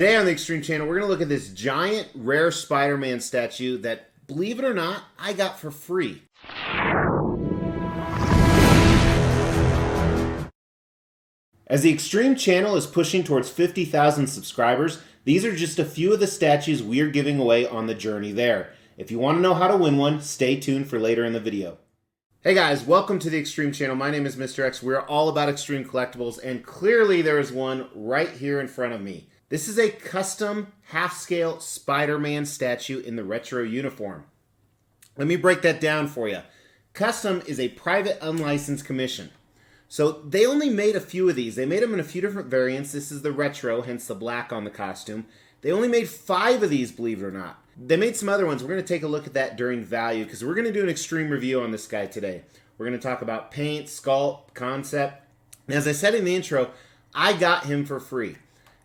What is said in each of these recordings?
Today on the Extreme Channel, we're going to look at this giant, rare Spider-Man statue that, believe it or not, I got for free. As the Extreme Channel is pushing towards 50,000 subscribers, these are just a few of the statues we are giving away on the journey there. If you want to know how to win one, stay tuned for later in the video. Hey guys, welcome to the Extreme Channel. My name is Mr. X. We're all about extreme collectibles, and clearly there is one right here in front of me. This is a custom half-scale Spider-Man statue in the retro uniform. Let me break that down for you. Custom is a private unlicensed commission. So they only made a few of these. They made them in a few different variants. This is the retro, hence the black on the costume. They only made 5 of these, believe it or not. They made some other ones. We're going to take a look at that during value because we're going to do an extreme review on this guy today. We're going to talk about paint, sculpt, concept. And as I said in the intro, I got him for free.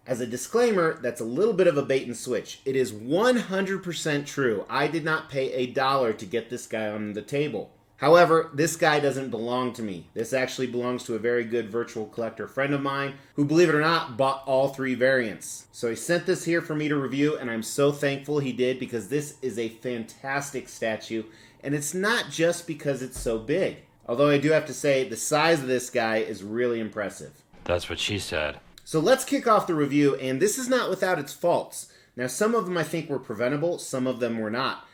As a disclaimer, that's a little bit of a bait and switch. It is 100% true. I did not pay $1 to get this guy on the table. However, this guy doesn't belong to me. This actually belongs to a very good virtual collector friend of mine who, believe it or not, bought all 3 variants. So he sent this here for me to review, and I'm so thankful he did because this is a fantastic statue, and it's not just because it's so big. Although I do have to say, the size of this guy is really impressive. That's what she said. So let's kick off the review, and this is not without its faults. Now, some of them I think were preventable, some of them were not.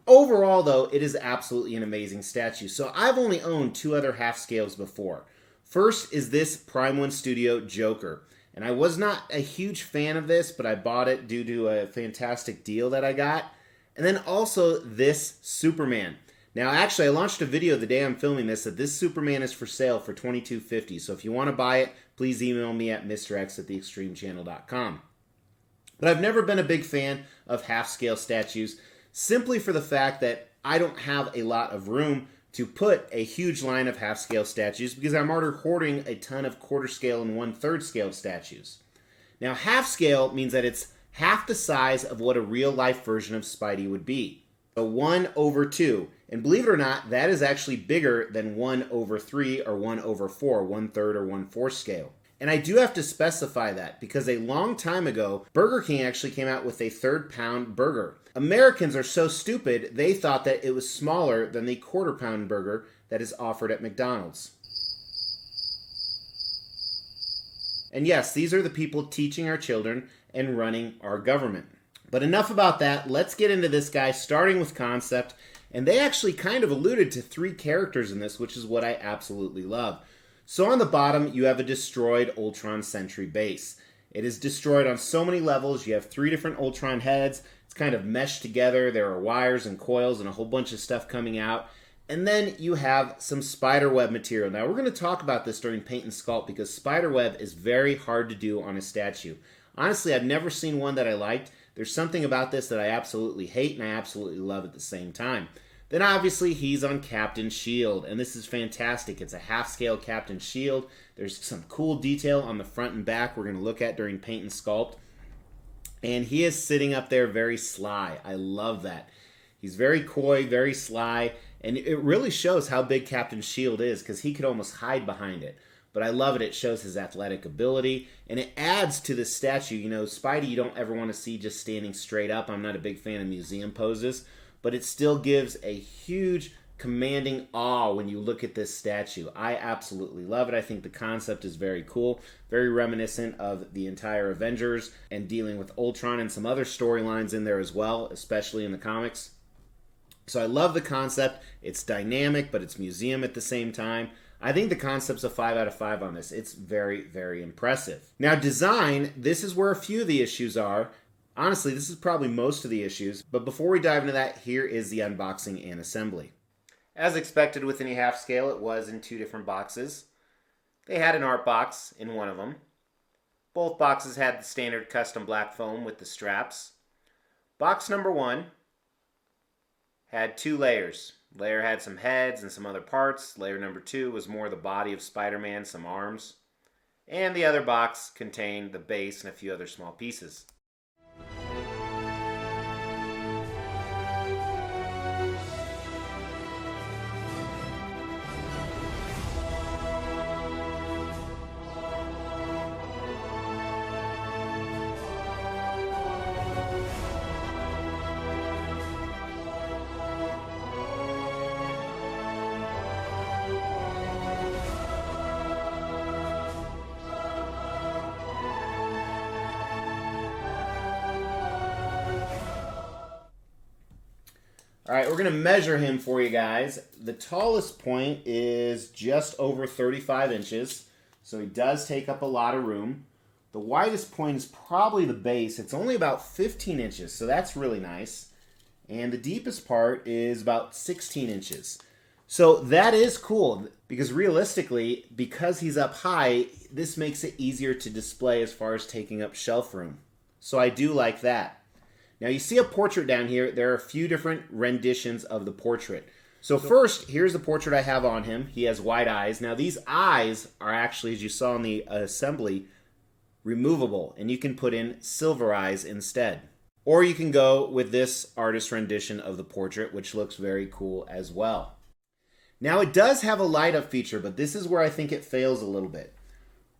Overall, though, it is absolutely an amazing statue. So I've only owned 2 other half scales before. First is this Prime 1 Studio Joker. And I was not a huge fan of this, but I bought it due to a fantastic deal that I got. And then also this Superman. Now, actually, I launched a video the day I'm filming this that this Superman is for sale for $22.50. So if you want to buy it, please email me at mrx@theextremechannel.com. But I've never been a big fan of half-scale statues, simply for the fact that I don't have a lot of room to put a huge line of half-scale statues because I'm already hoarding a ton of quarter-scale and 1/3 scale statues. Now, half-scale means that it's half the size of what a real-life version of Spidey would be. So 1/2. And believe it or not, that is actually bigger than 1/3 or 1/4, 1/3 or 1/4 scale. And I do have to specify that because a long time ago, Burger King actually came out with a 1/3 pound burger. Americans are so stupid, they thought that it was smaller than the 1/4 pound burger that is offered at McDonald's. And yes, these are the people teaching our children and running our government. But enough about that. Let's get into this guy, starting with concept. And they actually kind of alluded to 3 characters in this, which is what I absolutely love. So on the bottom, you have a destroyed Ultron Sentry base. It is destroyed on so many levels. You have 3 different Ultron heads. It's kind of meshed together. There are wires and coils and a whole bunch of stuff coming out. And then you have some spiderweb material. Now, we're going to talk about this during paint and sculpt because spiderweb is very hard to do on a statue. Honestly, I've never seen one that I liked. There's something about this that I absolutely hate and I absolutely love at the same time. Then obviously he's on Captain Shield, and this is fantastic. It's a half-scale Captain Shield. There's some cool detail on the front and back we're going to look at during paint and sculpt. And he is sitting up there very sly. I love that. He's very coy, very sly, and it really shows how big Captain Shield is because he could almost hide behind it. But I love it. It shows his athletic ability, and it adds to the statue. You know, Spidey you don't ever want to see just standing straight up. I'm not a big fan of museum poses, but it still gives a huge commanding awe when you look at this statue. I absolutely love it. I think the concept is very cool, very reminiscent of the entire Avengers and dealing with Ultron and some other storylines in there as well, especially in the comics. So I love the concept. It's dynamic, but it's museum at the same time. I think the concept's a 5 out of 5 on this. It's very, very impressive. Now, design, this is where a few of the issues are. Honestly, this is probably most of the issues. But before we dive into that, here is the unboxing and assembly. As expected with any half scale, it was in 2 different boxes. They had an art box in one of them. Both boxes had the standard custom black foam with the straps. Box number 1 had 2 layers. Layer had some heads and some other parts. Layer number 2 was more the body of Spider-Man, some arms. And the other box contained the base and a few other small pieces. All right, we're going to measure him for you guys. The tallest point is just over 35 inches, so he does take up a lot of room. The widest point is probably the base. It's only about 15 inches, so that's really nice. And the deepest part is about 16 inches. So that is cool, because realistically, because he's up high, this makes it easier to display as far as taking up shelf room. So I do like that. Now you see a portrait down here. There are a few different renditions of the portrait. So first, here's the portrait I have on him. He has wide eyes. Now these eyes are actually, as you saw in the assembly, removable. And you can put in silver eyes instead. Or you can go with this artist rendition of the portrait, which looks very cool as well. Now it does have a light up feature, but this is where I think it fails a little bit.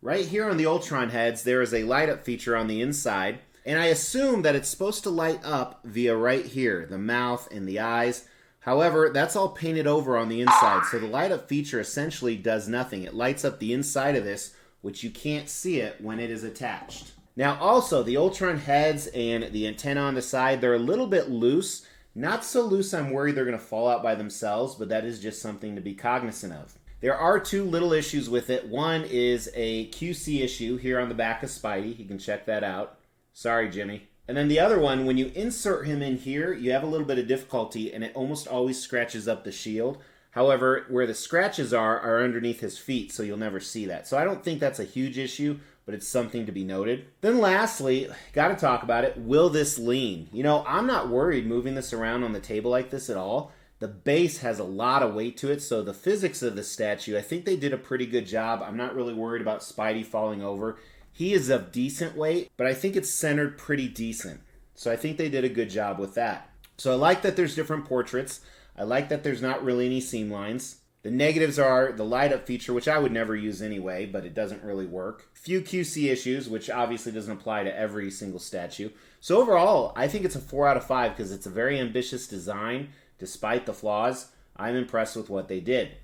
Right here on the Ultron heads, there is a light up feature on the inside. And I assume that it's supposed to light up via right here, the mouth and the eyes. However, that's all painted over on the inside, so the light up feature essentially does nothing. It lights up the inside of this, which you can't see it when it is attached. Now also, the Ultron heads and the antenna on the side, they're a little bit loose. Not so loose I'm worried they're going to fall out by themselves, but that is just something to be cognizant of. There are two little issues with it. One is a QC issue here on the back of Spidey. You can check that out. Sorry, Jimmy. And then the other one, when you insert him in here, you have a little bit of difficulty, and it almost always scratches up the shield. However, where the scratches are underneath his feet, so you'll never see that. So I don't think that's a huge issue, but it's something to be noted. Then lastly, got to talk about it, will this lean? You know, I'm not worried moving this around on the table like this at all. The base has a lot of weight to it, so the physics of the statue, I think they did a pretty good job. I'm not really worried about Spidey falling over. He is of decent weight, but I think it's centered pretty decent. So I think they did a good job with that. So I like that there's different portraits. I like that there's not really any seam lines. The negatives are the light up feature, which I would never use anyway, but it doesn't really work. Few QC issues, which obviously doesn't apply to every single statue. So overall, I think it's a 4 out of 5 because it's a very ambitious design. Despite the flaws, I'm impressed with what they did.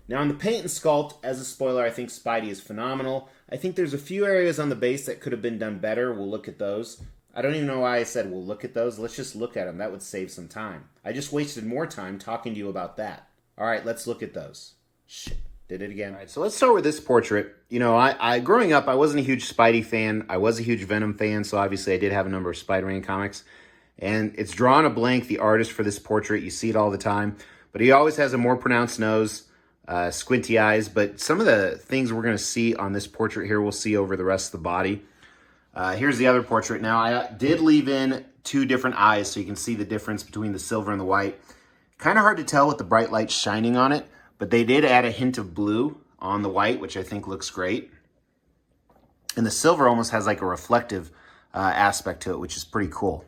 Now on the paint and sculpt, as a spoiler, I think Spidey is phenomenal. I think there's a few areas on the base that could have been done better. We'll look at those. I don't even know why I said we'll look at those. Let's just look at them. That would save some time. I just wasted more time talking to you about that. All right, let's look at those. Shit, did it again. All right, so let's start with this portrait. You know, I growing up, I wasn't a huge Spidey fan. I was a huge Venom fan, so obviously I did have a number of Spider-Man comics. And it's drawn a blank, the artist for this portrait. You see it all the time. But he always has a more pronounced nose. Squinty eyes, but some of the things we're going to see on this portrait here, we'll see over the rest of the body. Here's the other portrait. Now, I did leave in two different eyes, so you can see the difference between the silver and the white. Kind of hard to tell with the bright light shining on it, but they did add a hint of blue on the white, which I think looks great. And the silver almost has like a reflective aspect to it, which is pretty cool.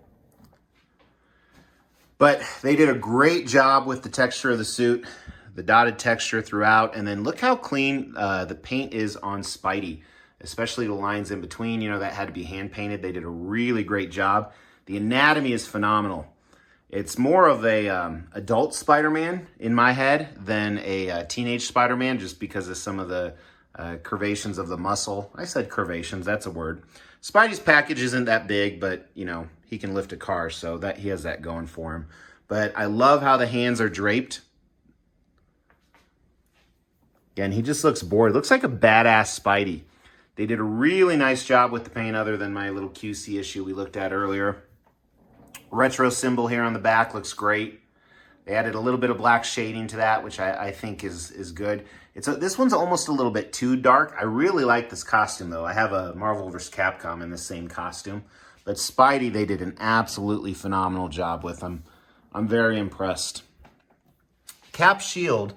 But they did a great job with the texture of the suit. The dotted texture throughout, and then look how clean the paint is on Spidey, especially the lines in between. You know, that had to be hand painted. They did a really great job. The anatomy is phenomenal. It's more of a adult Spider-Man in my head than a teenage Spider-Man, just because of some of the curvations of the muscle. I said curvations, that's a word. Spidey's package isn't that big, but you know, he can lift a car, so that he has that going for him. But I love how the hands are draped. Again, he just looks bored. Looks like a badass Spidey. They did a really nice job with the paint other than my little QC issue we looked at earlier. Retro symbol here on the back looks great. They added a little bit of black shading to that, which I think is good. This one's almost a little bit too dark. I really like this costume, though. I have a Marvel vs. Capcom in the same costume. But Spidey, they did an absolutely phenomenal job with him. I'm very impressed. Cap's shield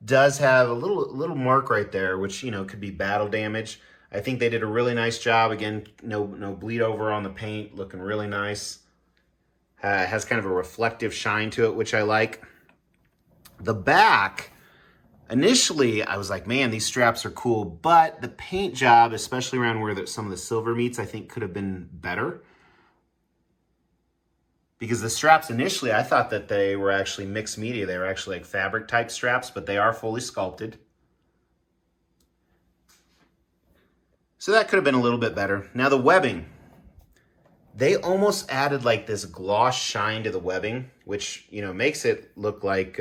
does have a little mark right there, which, you know, could be battle damage. I think they did a really nice job. Again, no bleed over on the paint, looking really nice. Has kind of a reflective shine to it, which I like. The back, initially, I was like, man, these straps are cool, but the paint job, especially around where some of the silver meets, I think could have been better. Because the straps initially, I thought that they were actually mixed media. They were actually like fabric type straps, but they are fully sculpted. So that could have been a little bit better. Now the webbing. they almost added like this gloss shine to the webbing, which, you know, makes it look like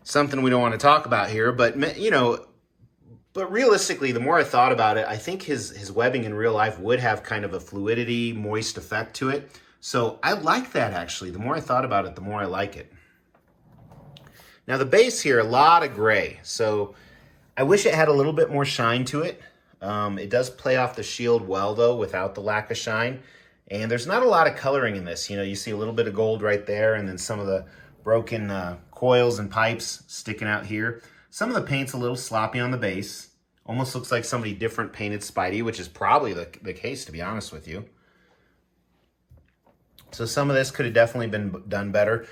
something we don't want to talk about here. But, you know, but realistically, the more I thought about it, I think his webbing in real life would have kind of a fluidity, moist effect to it. So I like that, actually. The more I thought about it, the more I like it. Now the base here, a lot of gray. So I wish it had a little bit more shine to it. It does play off the shield well, though, without the lack of shine. And there's not a lot of coloring in this. You know, you see a little bit of gold right there, and then some of the broken coils and pipes sticking out here. Some of the paint's a little sloppy on the base. Almost looks like somebody different painted Spidey, which is probably the case, to be honest with you. So some of this could have definitely been done better.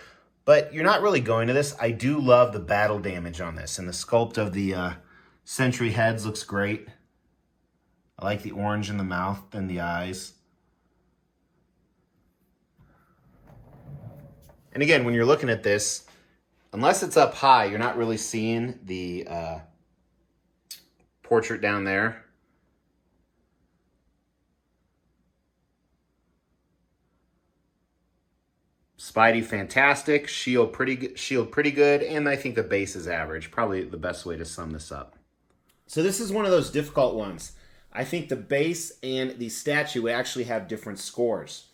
But you're not really going to this. I do love the battle damage on this. And the sculpt of the Sentry heads looks great. I like the orange in the mouth and the eyes. And again, when you're looking at this, unless it's up high, you're not really seeing the portrait down there. Spidey, fantastic. Shield pretty good. And I think the base is average. Probably the best way to sum this up. So this is one of those difficult ones. I think the base and the statue actually have different scores.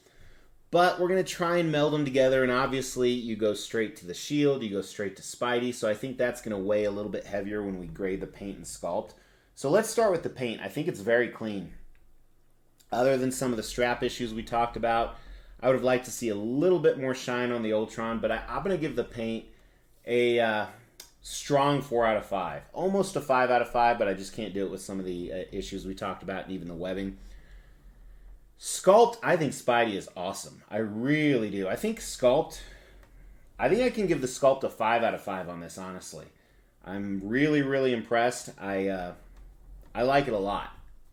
But we're going to try and meld them together. And obviously, you go straight to the shield. You go straight to Spidey. So I think that's going to weigh a little bit heavier when we grade the paint and sculpt. So let's start with the paint. I think it's very clean. Other than some of the strap issues we talked about, I would have liked to see a little bit more shine on the Ultron. But I'm going to give the paint a strong 4 out of 5. Almost a 5 out of 5, but I just can't do it with some of the issues we talked about and even the webbing. Sculpt, I think Spidey is awesome. I really do. I think I can give the Sculpt a 5 out of 5 on this, honestly. I'm really, really impressed. I like it a lot.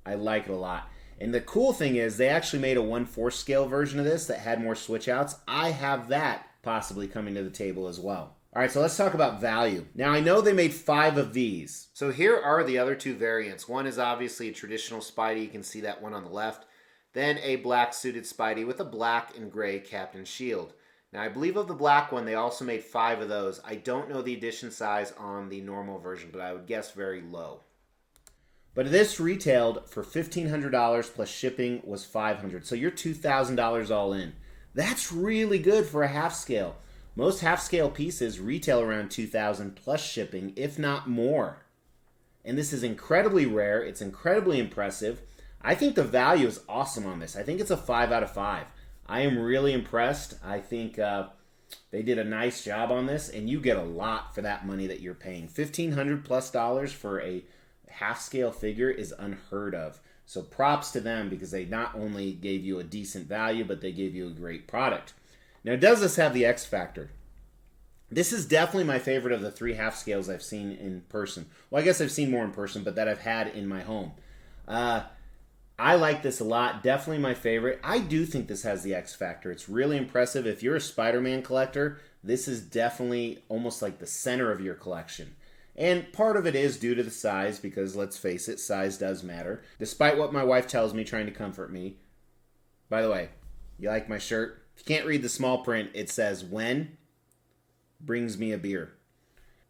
I like it a lot. And the cool thing is they actually made a 1/4 scale version of this that had more switch outs. I have that possibly coming to the table as well. All right, so let's talk about value. Now, I know they made 5 of these. So here are the other 2 variants. One is obviously a traditional Spidey. You can see that one on the left. Then a black suited Spidey with a black and gray cap and shield. Now, I believe of the black one, they also made 5 of those. I don't know the edition size on the normal version, but I would guess very low. But this retailed for $1,500 plus shipping was $500. So you're $2,000 all in. That's really good for a half scale. Most half-scale pieces retail around $2,000 plus shipping, if not more. And this is incredibly rare. It's incredibly impressive. I think the value is awesome on this. I think it's a 5 out of 5. I am really impressed. I think they did a nice job on this, and you get a lot for that money that you're paying. $1,500 plus for a half-scale figure is unheard of. So props to them because they not only gave you a decent value, but they gave you a great product. Now, does this have the X factor? This is definitely my favorite of the 3 half scales I've seen in person. Well, I guess I've seen more in person, but that I've had in my home. I like this a lot. Definitely my favorite. I do think this has the X factor. It's really impressive. If you're a Spider-Man collector, this is definitely almost like the center of your collection. And part of it is due to the size, because let's face it, size does matter. Despite what my wife tells me, trying to comfort me. By the way, you like my shirt? If you can't read the small print, it says, "When brings me a beer."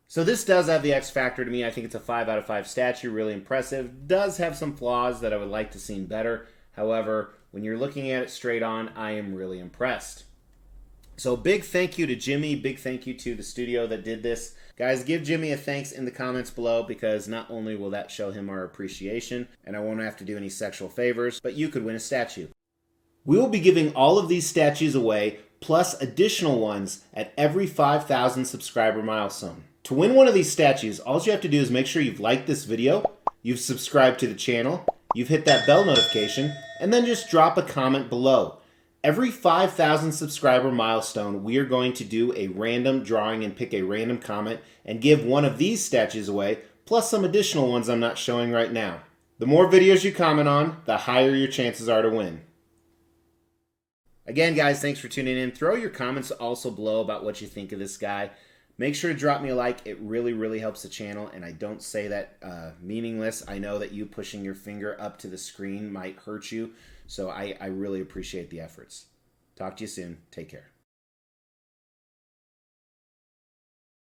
So this does have the X factor to me. I think it's a 5 out of 5 statue, really impressive. Does have some flaws that I would like to see better. However, when you're looking at it straight on, I am really impressed. So big thank you to Jimmy. Big thank you to the studio that did this. Guys, give Jimmy a thanks in the comments below, because not only will that show him our appreciation, and I won't have to do any sexual favors, but you could win a statue. We will be giving all of these statues away, plus additional ones at every 5,000 subscriber milestone. To win one of these statues, all you have to do is make sure you've liked this video, you've subscribed to the channel, you've hit that bell notification, and then just drop a comment below. Every 5,000 subscriber milestone, we are going to do a random drawing and pick a random comment and give one of these statues away, plus some additional ones I'm not showing right now. The more videos you comment on, the higher your chances are to win. Again, guys, thanks for tuning in. Throw your comments also below about what you think of this guy. Make sure to drop me a like. It really, really helps the channel, and I don't say that meaningless. I know that you pushing your finger up to the screen might hurt you. So I really appreciate the efforts. Talk to you soon. Take care.